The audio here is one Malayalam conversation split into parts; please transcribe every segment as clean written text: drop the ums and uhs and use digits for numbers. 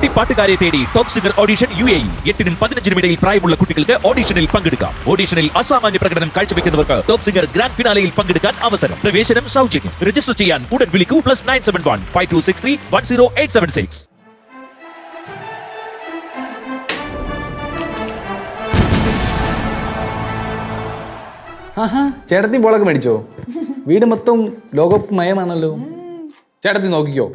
കുട്ടിപ്പാട്ടുകാരെ തേടി ടോപ്പ് സിംഗർ ഓഡിഷൻ UAE 8-നും 15-നും ഇടയിൽ പ്രായമുള്ള കുട്ടികൾക്ക് ഓഡിഷനിൽ പങ്കെടുക്കാം. ഓഡിഷനിൽ അസാമാന്യ പ്രകടനം കാഴ്ചവെക്കുന്നവർക്ക് ടോപ്പ് സിംഗർ ഗ്രാൻഡ് ഫിനാലയിൽ പങ്കെടുക്കാൻ അവസരം. പ്രവേശനം സൗജന്യം. രജിസ്റ്റർ ചെയ്യാൻ ഉടൻ വിളിക്കൂ +971 5263 10876. ചേട്ടത്തി ബോളൊക്കെ മേടിച്ചോ? വീട് മൊത്തം ലോകകപ്പ് മയമാണല്ലോ. ചേട്ടത്തി നോക്കിക്കോ,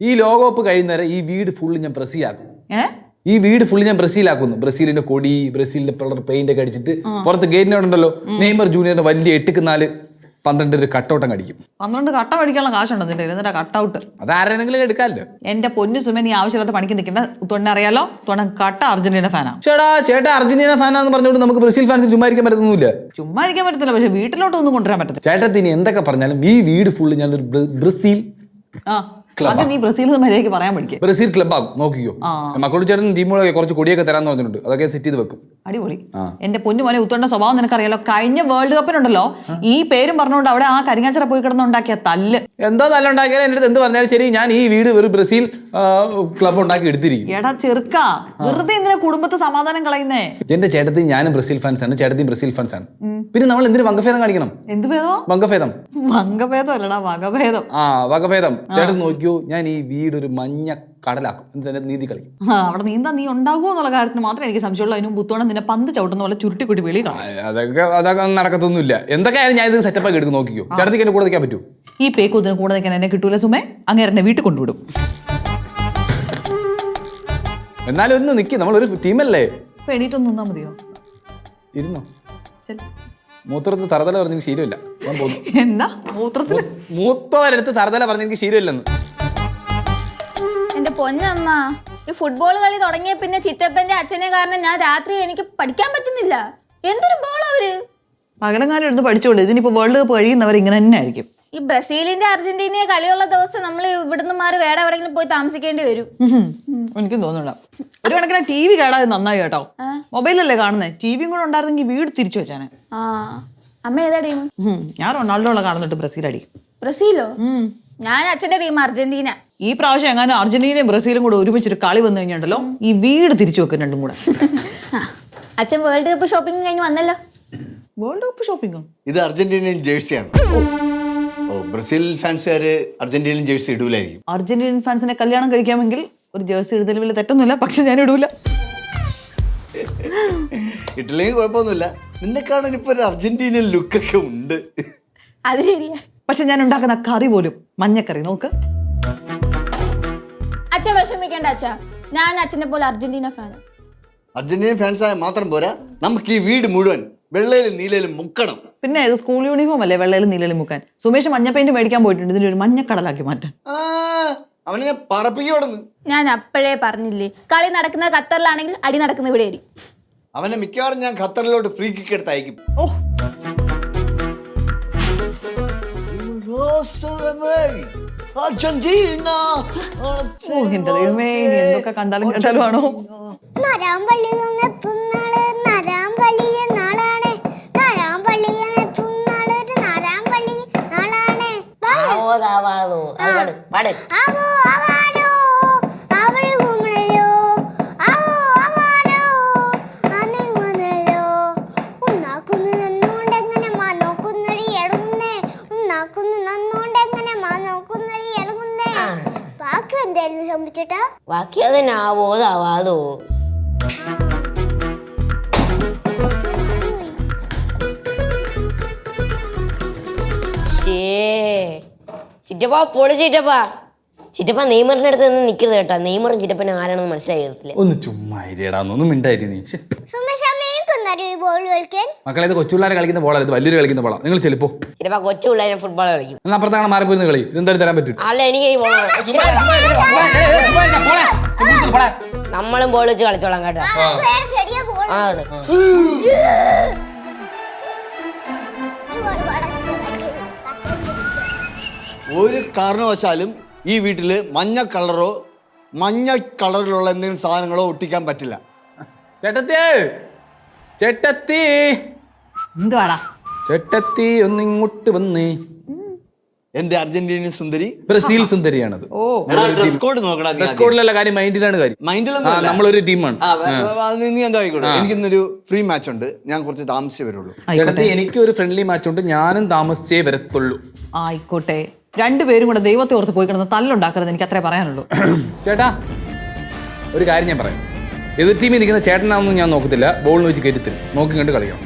ഈ ലോകകപ്പ് കഴിയുന്നവരെ ഈ വീട് ഫുള്ള് ഞാൻ ബ്രസീലാക്കും. ബ്രസീലിന്റെ കൊടി, ബ്രസീലിന്റെ കളർ പെയിന്റ് ഒക്കെ അടിച്ചിട്ട് പുറത്ത് ഗേറ്റിനോടുണ്ടല്ലോ നെയ്മർ ജൂനിയറിന്റെ വലിയ 8-4-12 കട്ടൗട്ടം അടിക്കും. 12 കട്ടം അടിക്കാനുള്ള കാശുണ്ടോ നിന്റെ? എന്നിട്ട് കട്ടൗട്ട് അതാരെങ്കിലും എടുക്കാമല്ലോ. എന്റെ പൊന്നു സുമ, നീ ആവശ്യമില്ലാത്ത പണിക്ക് നിൽക്കണ്ട. തൊണ്ണ അറിയാലോ, കട്ട അർജന്റീന ഫാനാ. ചേട്ടാ അർജന്റീന ഫാനാന്ന് പറഞ്ഞുകൊണ്ട് നമുക്ക് ബ്രസീൽ ഫാൻസ് ചുമ്മാ ഇരിക്കാൻ പറ്റത്തൊന്നുമില്ല. പക്ഷെ വീട്ടിലോട്ട് ഒന്നും കൊണ്ടുവരാൻ പറ്റത്തില്ല. ചേട്ടത്തി ഇനി എന്തൊക്കെ പറഞ്ഞാലും ഈ വീട് ഫുള്ള് ഞാനൊരു ബ്രസീൽ നീ ബ്രസീൽ മര്യാദയ്ക്ക് പറയാൻ പഠിക്കും. ബ്രസീൽ ക്ലബ്ബാകും, നോക്കിക്കോ. മക്കളോട് ചേട്ടൻ ടീമുകളൊക്കെ കുറച്ച് കൊടിയൊക്കെ തരാന്ന് പറഞ്ഞിട്ടുണ്ട്, അതൊക്കെ സെറ്റ് ചെയ്ത് വെക്കും. അടിപൊളി. എന്റെ പൊന്നു മോനെ, ഉത്തോണ്ട സ്വഭാവം നിനക്കറിയാലോ. കഴിഞ്ഞ വേൾഡ് കപ്പിനുണ്ടല്ലോ ഈ പേരും പറഞ്ഞുകൊണ്ട് അവിടെ ആ കരിങ്ങാച്ചിറ പോയി കിടന്നുണ്ടാക്കിയ തല്ല്. എന്തോ തല്ലുണ്ടാക്കിയാലും എന്റെ അടുത്ത് എന്ത് പറഞ്ഞാലും ശരി, ഞാൻ ഈ വീട് ഒരു ബ്രസീൽ ക്ലബ്ബ് ഉണ്ടാക്കി എടുത്തിരിക്കും. എടാ ചെറുക്ക, വെറുതെ എന്തിനാ കുടുംബത്തെ സമാധാനം കളയുന്നേ? എന്റെ ചേട്ടത്തി ഞാനും ബ്രസീൽ ഫാൻസ് ആണ്, ചേട്ടത്തി ബ്രസീൽ ഫാൻസ് ആണ്. പിന്നെ നമ്മൾ എന്തിനു വംഗഭേദം കാണിക്കണം? എന്ത് ഭേദം? വംഗഭേദം അല്ലടാ, വകഭേദം. വകഭേദം. ചേട്ടൻ നോക്കിയോ, ഞാൻ ഈ വീട് ഒരു മഞ്ഞ കടലാക്കും. നീന്തി കളിക്കും. അവിടെ നീന്താ നീ ഉണ്ടാകുമോ എന്നുള്ള കാര്യത്തിന് മാത്രമേ എനിക്ക് സംശയമുള്ളൂ. അതിന് ബുത്തോണം നിന്നെ പന്ത് ചവിട്ടുന്ന പോലെ ചുരുട്ടിക്കുട്ടി വെളി. അതൊക്കെ നടക്കത്തൊന്നുമില്ല. എന്തൊക്കെയായാലും ഞാൻ ഇത് സെറ്റപ്പ് ആക്കി എടുത്ത് നോക്കിയോ. ചേട്ടത്തിക്ക് എന്നെ കൂടെ നിൽക്കാൻ പറ്റൂ? ഈ പേക്കൂത്തിന് കൂടെ നിൽക്കാൻ എന്നെ കിട്ടൂല സുമേ. അങ്ങനെ എന്നെ വീട്ടിൽ കൊണ്ടുവിടും. എന്നാലും ഒന്ന് നിൽക്കി, നമ്മളൊരു ടീമല്ലേ. എണീറ്റൊന്നും നിന്നാ മതിയോ? ഇരുന്നോ? മൂത്രത്ത് തറതല പറഞ്ഞ ശീലമില്ല. എന്താ മൂത്തവരെടുത്ത് തറതല പറഞ്ഞ എനിക്ക് ശീലമില്ലെന്ന്. എന്റെ പൊന്നമ്മ, ഈ ഫുട്ബോൾ കളി തുടങ്ങിയ പിന്നെ ചിറ്റപ്പന്റെ അച്ഛനെ കാരണം ഞാൻ രാത്രി എനിക്ക് പഠിക്കാൻ പറ്റുന്നില്ല. എന്തൊരു ബോൾ അവര് പകലങ്ങാനും എടുത്ത് പഠിച്ചോളൂ. ഇതിനിപ്പോ വേൾഡ് കപ്പ് കഴിയുന്നവർ ഇങ്ങനെ തന്നെ ആയിരിക്കും. ഈ ബ്രസീലിന്റെ അർജന്റീനയെ കളിയുള്ള ദിവസം നമ്മൾ ഇവിടുന്ന് മാറി വേറെ എവിടെയെങ്കിലും പോയി താമസിക്കേണ്ടി വരും. എനിക്കും തോന്നുന്നില്ല. ഒരു കണക്കിന് TV കേടാതെ നന്നായി കേട്ടോ. മൊബൈലല്ലേ കാണുന്നേ. TVയും കൂടെ ഉണ്ടായിരുന്നെങ്കിൽ വീട് തിരിച്ചു വെച്ചാനെ. അമ്മ ഏതാ ടീം? ഞാൻ റൊണാൾഡോളെ കാണുന്നിട്ട് ബ്രസീൽ അടിക്കും. ബ്രസീലോ? ഞാൻ അച്ഛന്റെ ടീം അർജന്റീന. ഈ പ്രാവശ്യം എങ്ങാനും അർജന്റീനയും ബ്രസീലും കൂടെ ഒരുമിച്ചൊരു കളി വന്നു കഴിഞ്ഞാണ്ടല്ലോ ഈ വീട് തിരിച്ചു വെക്കും രണ്ടും കൂടെ. അച്ഛൻ വേൾഡ് കപ്പ് ഷോപ്പിംഗ് കഴിഞ്ഞ് വന്നല്ലോ. വേൾഡ് കപ്പ് ഷോപ്പിംഗോ? ഇത് അർജന്റീനിയൻ ജേഴ്സിയാണ്. ബ്രസീൽ ഫാൻസുകാര് അർജന്റീനിയൻ ജേഴ്സി ഇടൂലായിരിക്കും. അർജന്റീനൻ ഫാൻസിനെ കല്യാണം കഴിക്കാമെങ്കിൽ ഒരു ജേഴ്സി ഇടുന്നതിൽ വലിയ തെറ്റൊന്നുമില്ല. പക്ഷെ ഞാൻ ഇടൂല. ഇട്ടില്ലെങ്കിൽ കുഴപ്പമൊന്നുമില്ല. നിന്നെ കാണാൻ ഇപ്പൊ ഒരു അർജന്റീനിയൻ ലുക്കൊക്കെ ഉണ്ട്. അത് ശരിയാ. പക്ഷെ ഞാൻ ഉണ്ടാക്കുന്ന കറി പോലും മഞ്ഞക്കറി നോക്ക്. അച്ഛൻ വിഷമിക്കേണ്ട അച്ഛാ, ഞാൻ അച്ഛനെ പോലെ അർജന്റീന ഫാനാണ്. അർജന്റീന ഫാൻസായ മാത്രം പോരാ, നമുക്ക് ഈ വീട് മുഴുവൻ വെള്ളയിലും നീലയിലും മുക്കണം. പിന്നെ ഇത് സ്കൂൾ യൂണിഫോം അല്ലേ വെള്ളയിലും നീലയിലും മുക്കാൻ. സുമേഷ് മഞ്ഞ പെയിന്റ് മേടിക്കാൻ പോയിട്ടുണ്ട് ഇതിന്റെ ഒരു മഞ്ഞക്കടലാക്കി മാറ്റാൻ. അവനെ ഞാൻ പറപ്പിക്കോടുന്നു. ഞാൻ അപ്പോഴേ പറഞ്ഞില്ലേ, കളി നടക്കുന്നത് ഖത്തറിലാണെങ്കിൽ അടി നടക്കുന്ന ഇവിടെ ആയിരിക്കും. അവനെ മിക്കവാറും ഞാൻ ഖത്തറിലോട്ട് ഫ്രീ കിക്ക് എടുത്ത് അയക്കും. എന്റെ ദൈവമേ, ഇനി എന്തൊക്കെ കണ്ടാലും കേട്ടാലും ആണോ? ബാക്കി അതിനാവോ താവാതോ. ചിറ്റപ്പാ പൊളി ചിറ്റപ്പാ. ചിറ്റപ്പ നെയ്മറിന്റെ അടുത്ത് നിന്ന് നിൽക്കരുത് കേട്ടോ. നെയ്മറും ചിറ്റപ്പനും ആരാണെന്ന് മനസ്സിലായി തരത്തില്ല. ഒന്ന് ചുമ്മാ ഒന്നും മിണ്ടായി നീ. മക്കളെ, ഇത് കൊച്ചുപിള്ളേരെ കളിക്കുന്ന ബോളാണ്, ഇത് വലിയൊരു കളിക്കുന്ന ബോളാ. നിങ്ങൾ ചെലപ്പോ ചിലപ്പോ കൊച്ചു പിള്ളേരെ ഫുട്ബോൾ കളിക്കും. എന്നാൽ അപ്പുറത്താണ് മാറിപ്പോയിരുന്ന കളി. ഇതെന്തായാലും തരാൻ പറ്റും? അല്ല, എനിക്ക് ഈ ബോൾ നമ്മളും ബോൾ വെച്ച് കളിച്ചോളാം കേട്ടോ. ഒരു കാരണവശാലും ഈ വീട്ടില് മഞ്ഞ കളറിലുള്ള എന്തെങ്കിലും സാധനങ്ങളോ ഒട്ടിക്കാൻ പറ്റില്ല. എന്തുവാടാ ചേട്ടത്തി ഒന്ന് ഇങ്ങോട്ട് വന്നേ. എന്റെ അർജന്റീനിയൻ സുന്ദരി. ബ്രസീൽ സുന്ദരിയാണത്. ഡ്രസ് കോഡ് നോക്കടാ. ഡ്രസ് കോഡിലല്ല കാര്യം, മൈൻഡിലാണ് കാര്യം. മൈൻഡിലൊന്നും നമ്മളൊരു ടീമാണ്. നീ എന്താ ആയിക്കോട്ടെ. എനിക്കിന്നൊരു ഫ്രീ മാച്ച് ഉണ്ട്, ഞാൻ കുറച്ച് താമസിച്ചേ വരുള്ളൂ. ചേട്ടത്തി, എനിക്ക് ഒരു ഫ്രണ്ട്ലി മാച്ച് ഉണ്ട്, ഞാനും താമസിച്ചേ വരത്തുള്ളൂ. ആയിക്കോട്ടെ. രണ്ടുപേരും കൂടെ ദൈവത്തെ ഓർത്ത് പോയി കിടന്ന് തല്ലുണ്ടാക്കരുത്, എനിക്ക് അത്രേ പറയാനുള്ളൂ. ചേട്ടാ, ഒരു കാര്യം ഞാൻ പറയാം. എതിർ ടീമിൽ നിൽക്കുന്ന ചേട്ടനാണെന്നും ഞാൻ നോക്കത്തില്ല, ബോളിന് വെച്ച് കയറ്റിത്തരും, നോക്കി കണ്ട് കളിക്കണം.